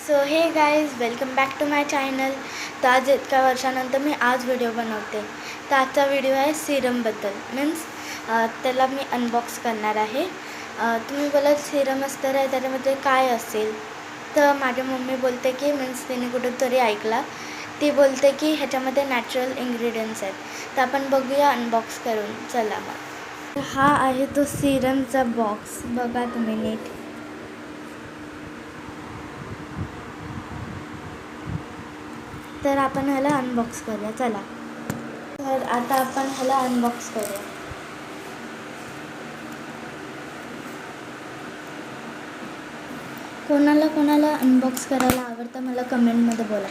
So hey guys welcome back to my channel. तर आज इतक्या वर्षानंतर मी आज व्हिडिओ बनवते. तर आजचा व्हिडिओ आहे सिरमबद्दल. मीन्स त्याला मी अनबॉक्स करणार आहे. तुम्ही बोलाल सिरम असतं आहे त्याच्यामध्ये काय असेल. तर माझी मम्मी बोलते की मीन्स तिने कुठंतरी ऐकला. ती बोलते की ह्याच्यामध्ये नॅचरल इन्ग्रेडियंट्स आहेत. तर आपण बघूया अनबॉक्स करून. चला मग. हा आहे तो सिरमचा बॉक्स. बघा तुम्ही नीट. तर आपण ह्याला अनबॉक्स करूया. चला. तर आता आपण ह्याला अनबॉक्स करूया. कोणाला अनबॉक्स करायला आवडतं मला कमेंटमध्ये बोला.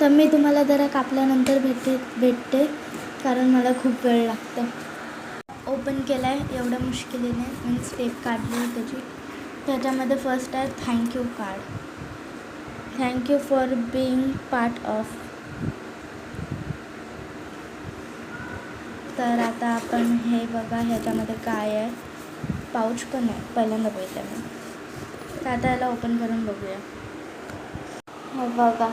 तर मी तुम्हाला जरा कापल्यानंतर भेटते कारण मला खूप वेळ लागतो. ओपन केलं आहे एवढ्या मुश्किलीने. मीन्स टेप काढली त्याची. त्याच्यामध्ये फर्स्ट आहे thank you card. Thank you for being part of. तर आता आपण हे बघा ह्याच्यामध्ये काय आहे. पाऊच पण आहे. पहिल्यांदा बघितलं मी. तर आता याला ओपन करून बघूया. हे बघा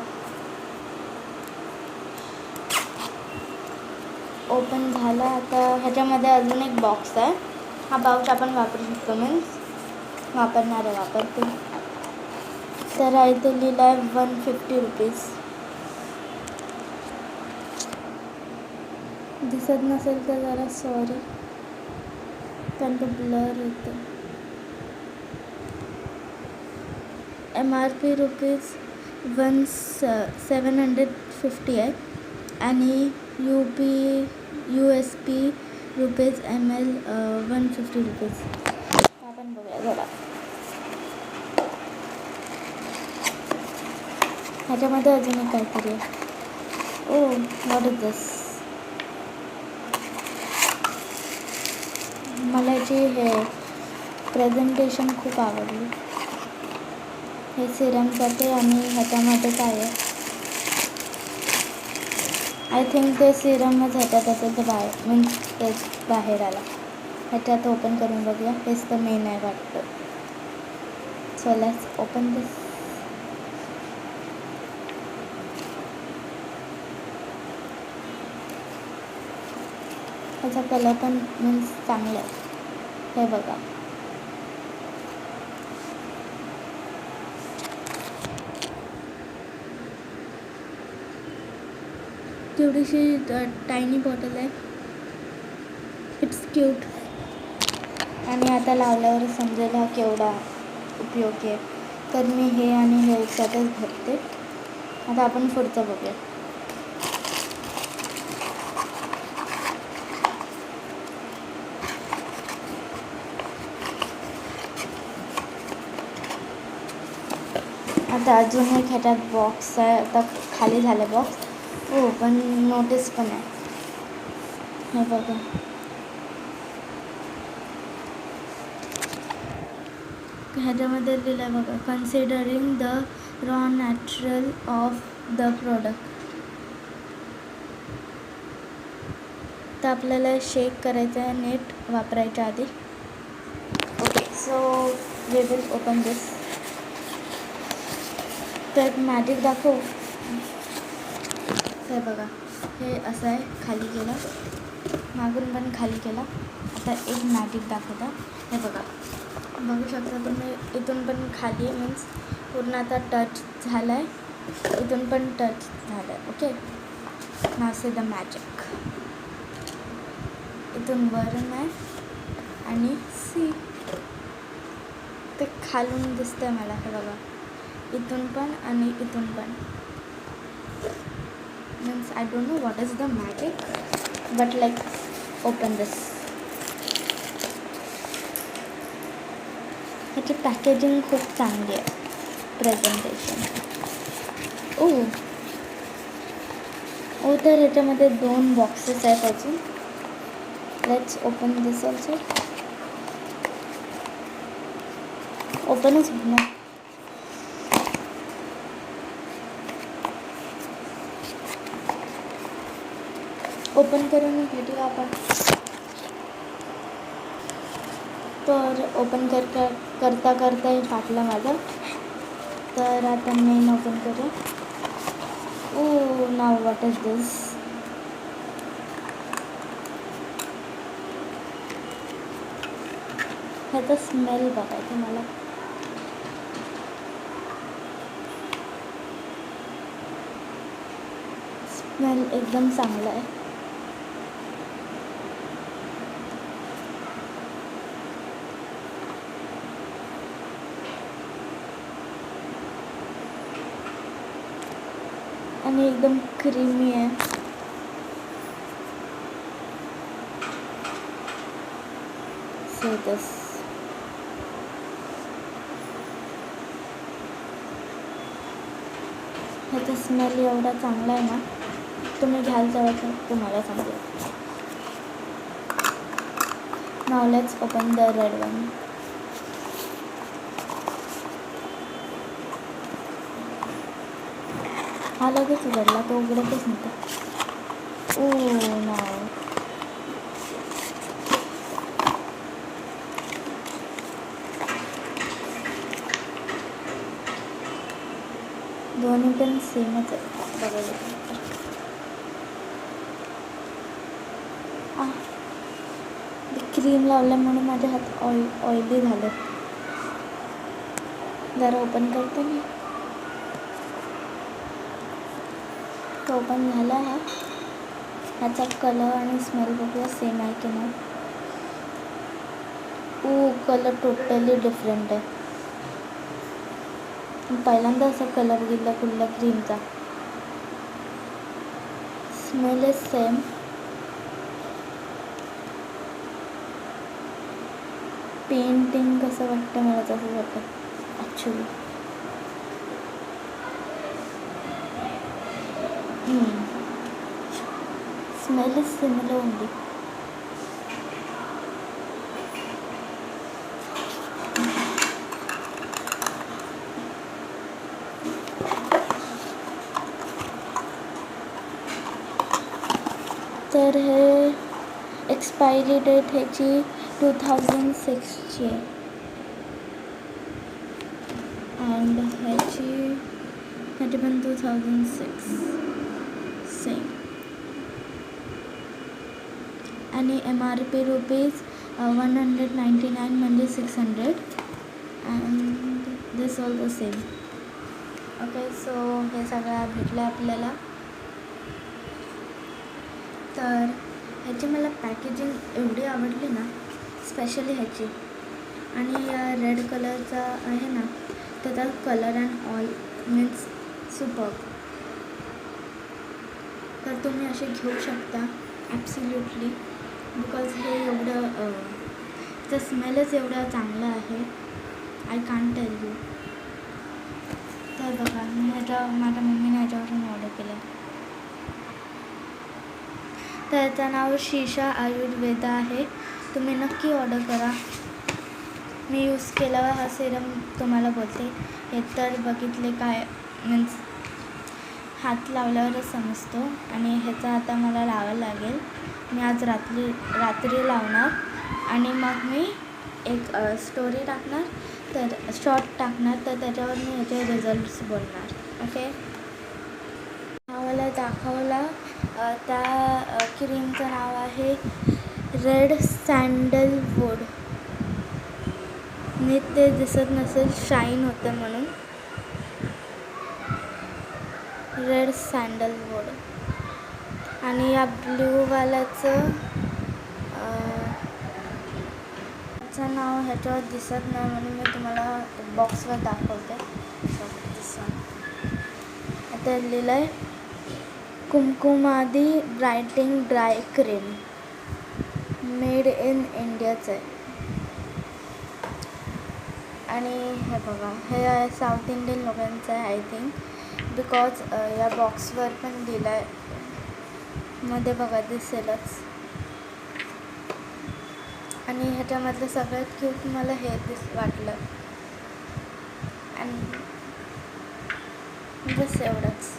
ओपन झालं. आता ह्याच्यामध्ये अजून एक बॉक्स आहे. हा पाऊच आपण वापरू शकतो. मीन्स वापरणारे वापरते. तर आहे ते लिहिलं आहे 150 रुपीज. दिसत नसेल तर जरा सॉरी कारण तो ब्लर येतो. MRP रुपीज 750 आहे आणि USP रुपीज ML 150 रुपीज. आपण बघूया जरा. ह्याच्यामध्ये अजून एक काहीतरी आहे. ओ व्हॉट इज दिस. मला याची हे प्रेझेंटेशन खूप आवडली. हे सिरमसाठी आणि ह्याच्यामध्ये काय आहे. आय थिंक ते सिरमच ह्याच्यात असेल. ते बाहेर मीन्स ते बाहेर आला. ह्याच्यात ओपन करून बघूया. हेच तर मेन आहे वाटतं. सो लेट्स ओपन दिस. ह्याचा कलर पण मीन्स चांगला आहे. हे बघा. थोडीशी टायनी बॉटल आहे. It's cute. आणि आता लावल्यावर समजेल हा केवढा उपयोगी आहे. तर मी हे आणि हे एकसाथच भरते. आता आपण पुढचं बघूया. आता अजून एक ह्याच्यात बॉक्स आहे. आता खाली झालं बॉक्स. हो पण नोटीस पण आहे. हे बघा. ह्याच्यामध्ये लिहिलं आहे बघा. Considering the raw natural of the product. तर आपल्याला शेक करायचं आहे नीट वापरायच्या आधी. Okay so we will open this. तर मॅजिक दाखव. हे बघा हे असं आहे. खाली केलं मागून पण खाली केला. आता एक मॅजिक दाखवता. हे बघा बघू शकता तुम्ही. इथून पण खाली मीन्स पूर्ण आता टच झाला आहे. इथून पण टच झालं आहे. Okay now say the magic. इथून वरून आहे आणि सी ते खालून दिसतंय मला. हे बघा इथून पण आणि इथून पण. Means I don't know what is the magic but like open this. ह्याची पॅकेजिंग खूप चांगली आहे. प्रेझेंटेशन तर ह्याच्यामध्ये 2 बॉक्सेस आहेत अजून. Let's open this also. ओपनच होणार. ओपन करून भेटूया आपण. तर ओपन करता हे फाटलं माझं. तर आता मेन ओपन करूया. ओ नाव व्हॉट इज दिस. ह्याचा स्मेल बघायचा मला. स्मेल एकदम चांगला आहे. आणि एकदम क्रीमी आहे. सो दिस ह्याचा स्मेल एवढा चांगला आहे ना, तुम्ही घ्याल तेव्हा तुम्हाला समजेल. Now let's open the red one. हा लगेच उघडला, तो उघडतच नव्हता. ओ नाव दोन्ही पण सेमच आहे बघायला. क्रीम लावल्या म्हणून माझे हात ऑइली झाले. जरा ओपन करते मी. तो ओपन झाला आहे. ह्याचा कलर आणि स्मेल बघूया सेम आहे की नाही. कलर टोटली डिफरंट आहे. पहिल्यांदा असा कलर दिला कुठल्या क्रीमचा. Smell is same. पेंटिंग कसं वाटतं मला तसं वाटतं actually. Smell is similar only. तर हे एक्सपायरी डेट ह्याची 2006ची आहे. अँड ह्याची पण 2006 सेम. आणि MRP रुपीज 199 म्हणजे 600. And this all the same. Okay, so हे सगळं भेटलं आपल्याला. तर ह्याची मला पॅकेजिंग एवढी आवडली ना, स्पेशली ह्याची. आणि रेड कलरचा आहे ना, त्याचा colour and all means super. तर तुम्ही असे घेऊ शकता ॲब्सोल्युटली. बिकॉज हे एवढं चं स्मेलच एवढं चांगलं आहे. I can't tell you. तर बघा, माझ्या मम्मीने ह्याच्यावरून ऑर्डर केलं आहे. तर याचं नाव शीशा आयुर्वेदा आहे. तुम्ही नक्की ऑर्डर करा. मी यूज केला हा सिरम तुम्हाला बोलते. हे तर बघितले काय मीन्स हात लावल्यावरच समजतो. आणि ह्याचा आता मला लावायला लागेल. मी आज रात्री लावणार. आणि मग मी एक स्टोरी टाकणार, तर शॉर्ट टाकणार, तर त्याच्यावर मी ह्याचे रिझल्ट्स बोलणार. ओके, मला दाखवला. त्या क्रीमचं नाव आहे रेड सँडलवूड. नीट ते दिसत नसेल, शाईन होतं म्हणून. रेड सँडलवूड. आणि या ब्ल्यूवाल्याचं नाव ह्याच्यावर दिसत नाही म्हणून मी तुम्हाला बॉक्सवर दाखवते. आता लिहिलं आहे Kumkumadi brightening dry cream, made in इंडियाचं आहे. आणि हे बघा, हे साऊथ इंडियन लोकांचं आहे आय थिंक. बिकॉज या बॉक्सवर पण दिलं आहे, मध्ये बघा दिसेलच. आणि ह्याच्यामधलं सगळ्यात क्यूट मला हे वाटलं. आणि बस एवढंच.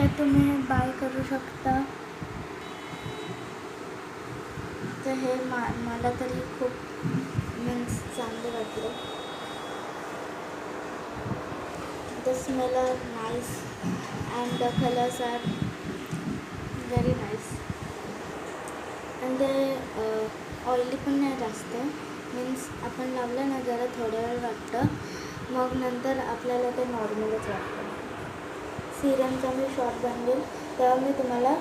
तर तुम्ही बाय करू शकता. तर हे मला तरी खूप मीन्स चांगलं वाटलं. The smell are nice and the colours are very nice. आणि ते ऑइली पण नाही जास्त. मीन्स आपण लावलं ना जरा थोड्या वेळ वाटतं, मग नंतर आपल्याला ते नॉर्मलच वाटतं. सिरमचा मी शॉर्ट बनवेल तेव्हा मी तुम्हाला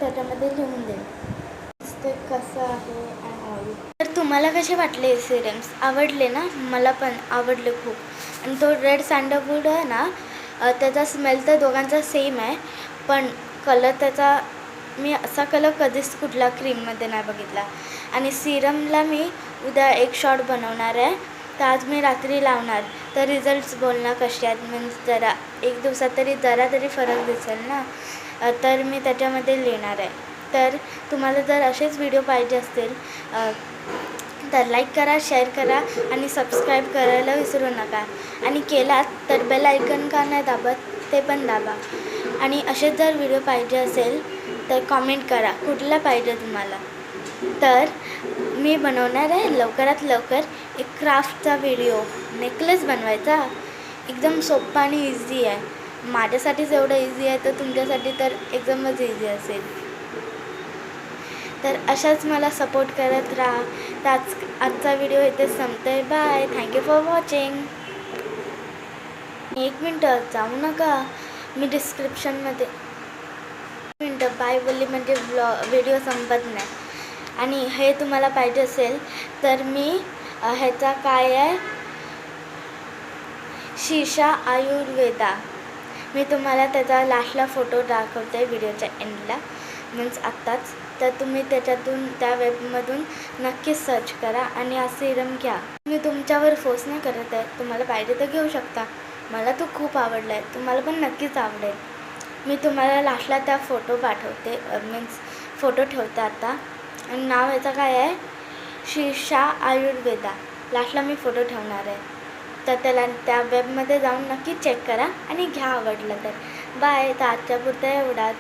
त्याच्यामध्ये लिहून देईन ते कसं आहे अँड ऑइल. तर तुम्हाला कसे वाटले सिरम्स? आवडले ना? मला पण आवडले खूप. आणि तो रेड सँडलवूड आहे ना, त्याचा स्मेल तर दोघांचा सेम आहे, पण कलर त्याचा मी असा कलर कधीच कुठला क्रीममध्ये नाही बघितला. आणि सिरमला मी उद्या एक शॉट बनवणार आहे, तर आज मी रात्री लावणार. तर रिझल्ट्स बोलणार कसे आहेत. मीन्स जरा एक दिवसात तरी जरा तरी फरक दिसेल ना, तर मी त्याच्यामध्ये लिहिणार आहे. तर तुम्हाला जर असेच व्हिडिओ पाहिजे असतील तर लाईक करा, शेअर करा आणि सबस्क्राईब करायला विसरू नका. आणि केलात तर बेल आयकन का नाही दाबत ते पण दाबा. आणि असेच जर व्हिडिओ पाहिजे असेल तर कॉमेंट करा कुठला पाहिजे तुम्हाला. तर मी बनवणार आहे लवकरात लवकर एक क्राफ्टचा व्हिडिओ. नेकलेस बनवायचा एकदम सोपा आणि इझी आहे. माझ्यासाठीच एवढं इझी आहे तर तुमच्यासाठी तर एकदमच इझी असेल. तर अशाच मला सपोर्ट करत राहा. त्याच आजचा व्हिडिओ इथे संपतोय. बाय. Thank you for watching. 1 मिनटं जाऊ नका. मी डिस्क्रिप्शनमध्ये 1 मिनटं बाय बोलली म्हणजे व्हिडिओ संपत नाही. आणि हे तुम्हाला पाहिजे असेल तर मी ह्याचा काय आहे शीशा आयुर्वेदा, मी तुम्हाला त्याचा लास्टला फोटो दाखवते व्हिडिओच्या एंडला, मीन्स आत्ताच. तर तुम्ही त्याच्यातून त्या वेबमधून नक्कीच सर्च करा आणि हा सिरम घ्या. मी तुमच्यावर फोर्स नाही करत आहे, तुम्हाला पाहिजे तर घेऊ शकता. मला तो खूप आवडला आहे, तुम्हाला पण नक्कीच आवडेल. मी तुम्हाला लास्टला त्या फोटो पाठवते, मीन्स फोटो ठेवते आता. आणि नाव याचं काय आहे शीशा आयुर्वेदा. लास्टला मी फोटो ठेवणार आहे, तर त्याला त्या वेबमध्ये जाऊन नक्की चेक करा आणि घ्या आवडलं तर. बाय. तर आजच्यापुरतं एवढाच.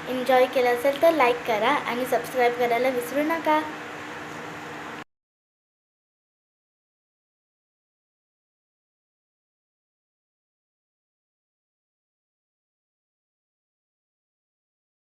एन्जॉय केलं असेल तर लाईक करा आणि सबस्क्राईब करायला विसरू नका.